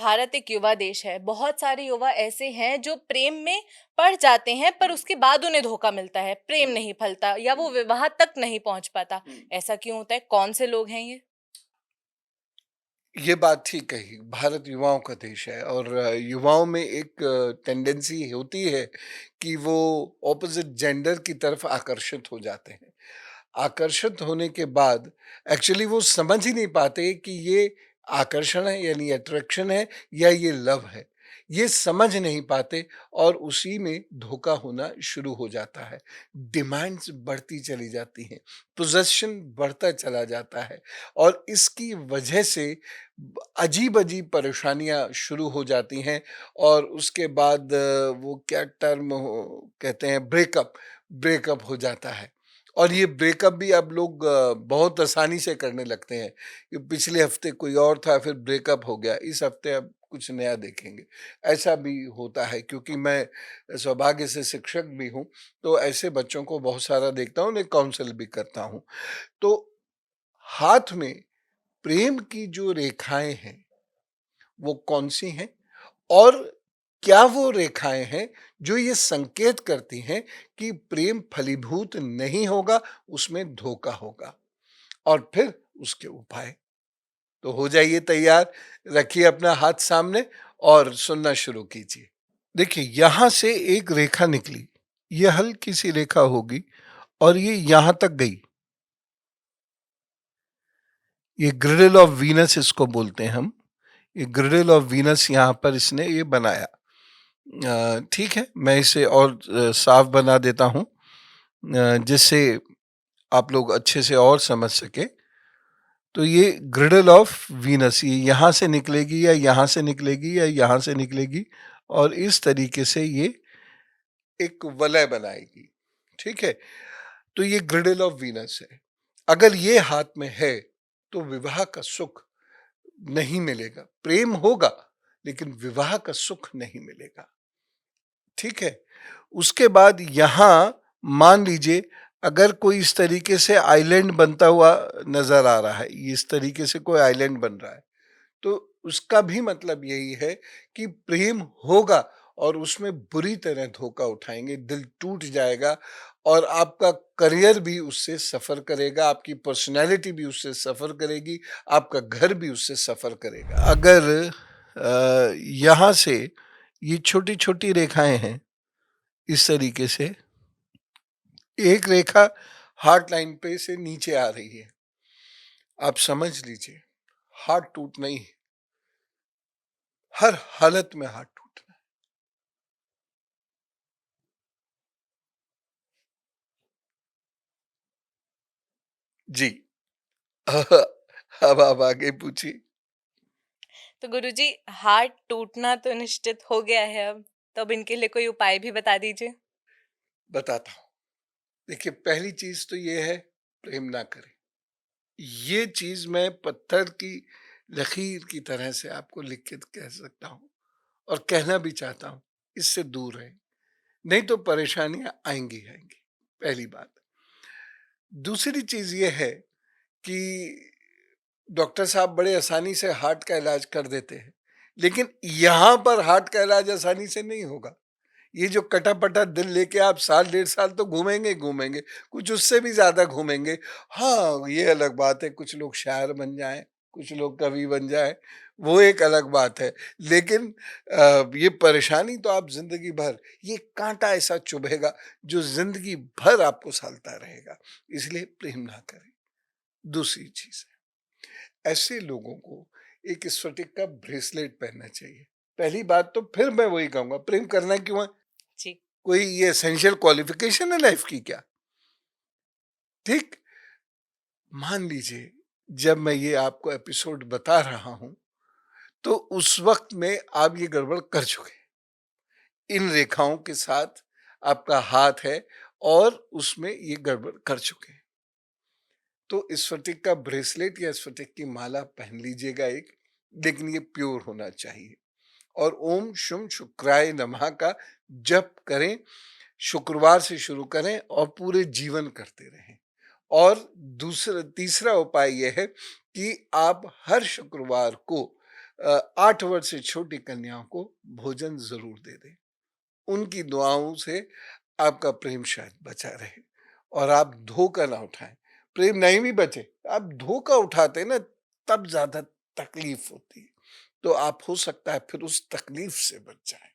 भारत एक युवा देश है। बहुत सारे युवा ऐसे हैं जो प्रेम में पड़ जाते हैं पर उसके बाद उन्हें धोखा मिलता है, प्रेम नहीं फलता या वो विवाह तक नहीं पहुंच पाता। ऐसा क्यों होता है? कौन से लोग हैं ये? ये बात ठीक कही। भारत युवाओं का देश है और युवाओं में एक टेंडेंसी होती है कि वो ऑपोजिट जेंडर की तरफ आकर्षित हो जाते हैं। आकर्षित होने के बाद एक्चुअली वो समझ ही नहीं पाते कि ये आकर्षण है यानी अट्रैक्शन है या ये लव है। ये समझ नहीं पाते और उसी में धोखा होना शुरू हो जाता है। डिमांड्स बढ़ती चली जाती हैं, पोजेशन बढ़ता चला जाता है और इसकी वजह से अजीब-अजीब परेशानियाँ शुरू हो जाती हैं और उसके बाद वो क्या टर्म हो कहते हैं ब्रेकअप, ब्रेकअप हो जाता है। और ये ब्रेकअप भी अब लोग बहुत आसानी से करने लगते हैं कि पिछले हफ्ते कोई और था फिर ब्रेकअप हो गया, इस हफ्ते अब कुछ नया देखेंगे। ऐसा भी होता है क्योंकि मैं सौभाग्य से शिक्षक भी हूँ, तो ऐसे बच्चों को बहुत सारा देखता हूँ, उन्हें काउंसल भी करता हूँ। तो हाथ में प्रेम की जो रेखाएँ हैं, वो कौन-सी हैं? और क्या वो रेखाएँ हैं जो ये संकेत करती हैं कि प्रेम फलीभूत नहीं होगा, उसमें धोखा होगा? और फिर उसके उपाय। तो हो जाइए तैयार, रखिए अपना हाथ सामने और सुनना शुरू कीजिए। देखिए, यहाँ से एक रेखा निकली, ये हल्की सी रेखा होगी और ये यहाँ तक गई। ये ग्रिडल ऑफ वीनस इसको बोलते हैं हम। ये ग्रिडल ऑफ वीनस यहाँ पर इसने ये बनाया। ठीक है, मैं इसे और साफ बना देता हूँ जिससे आप लोग अच्छे से और समझ सके। तो ये ग्रिडल ऑफ वीनस ये यहाँ से निकलेगी या यहाँ से निकलेगी या यहाँ से निकलेगी और इस तरीके से ये एक वलय बनाएगी। ठीक है, तो ये ग्रिडल ऑफ वीनस है। अगर ये हाथ में है तो विवाह का सुख नहीं मिलेगा। प्रेम होगा लेकिन विवाह का सुख नहीं मिलेगा। ठीक है, उसके बाद यहां मान लीजिए अगर कोई इस तरीके से आइलैंड बनता हुआ नजर आ रहा है, इस तरीके से कोई आइलैंड बन रहा है, तो उसका भी मतलब यही है कि प्रेम होगा और उसमें बुरी तरह धोखा उठाएंगे, दिल टूट जाएगा और आपका करियर भी उससे सफर करेगा, आपकी पर्सनैलिटी भी उससे सफर करेगी, आपका घर भी उससे सफर करेगा। अगर यहाँ से ये छोटी छोटी रेखाएं हैं इस तरीके से, एक रेखा हार्ट लाइन पे से नीचे आ रही है, आप समझ लीजिए हार्ट टूटना ही, हर हालत में हार्ट टूटना। जी। अब आप आगे पूछिए। तो गुरुजी, हार्ट टूटना तो निश्चित हो गया है अब। तो अब इनके लिए कोई उपाय भी बता दीजिए। बताता हूं। देखिए, पहली चीज तो ये है, प्रेम ना करें। ये चीज मैं पत्थर की लकीर की तरह से आपको लिख के कह सकता हूं और कहना भी चाहता हूं, इससे दूर रहें, नहीं तो परेशानियां आएंगी आएंगी। पहली बात। दूसरी चीज ये है कि डॉक्टर साहब बड़े आसानी से हार्ट का इलाज कर देते हैं, लेकिन यहाँ पर हार्ट का इलाज आसानी से नहीं होगा। ये जो कटा-पटा दिल लेके आप साल डेढ़ साल तो घूमेंगे ही घूमेंगे, कुछ उससे भी ज़्यादा घूमेंगे। हाँ, ये अलग बात है, कुछ लोग शायर बन जाएँ, कुछ लोग कवि बन जाएँ, वो एक अलग बात है। लेकिन ये परेशानी तो आप ज़िंदगी भर, ये काँटा ऐसा चुभेगा जो ज़िंदगी भर आपको सालता रहेगा, इसलिए प्रेम ना करें। दूसरी चीज़ है, ऐसे लोगों को एक स्फटिक का ब्रेसलेट पहनना चाहिए। पहली बात तो फिर मैं वही कहूँगा, प्रेम करना क्यों है? जी। कोई ये एसेंशियल क्वालिफिकेशन है लाइफ की क्या? ठीक? मान लीजिए जब मैं ये आपको एपिसोड बता रहा हूं तो उस वक्त में आप ये गड़बड़ कर चुके हैं। इन रेखाओं के साथ आपका हाथ है और उसमें ये गड़बड़ कर चुके हैं। तो स्फटिक का ब्रेसलेट या स्फटिक की माला पहन लीजिएगा एक, लेकिन ये प्योर होना चाहिए। और ओम शुम शुक्राय नमः का जप करें, शुक्रवार से शुरू करें और पूरे जीवन करते रहें। और दूसरा तीसरा उपाय यह है कि आप हर शुक्रवार को 8 वर्ष से छोटी कन्याओं को भोजन ज़रूर दे दें। उनकी दुआओं से आपका प्रेम शायद बचा रहे और आप धोखा ना उठाएँ। प्रेम नहीं भी बचे, आप धोखा उठाते हैं ना, तब ज़्यादा तकलीफ़ होती है। तो आप हो सकता है फिर उस तकलीफ़ से बच जाएँ।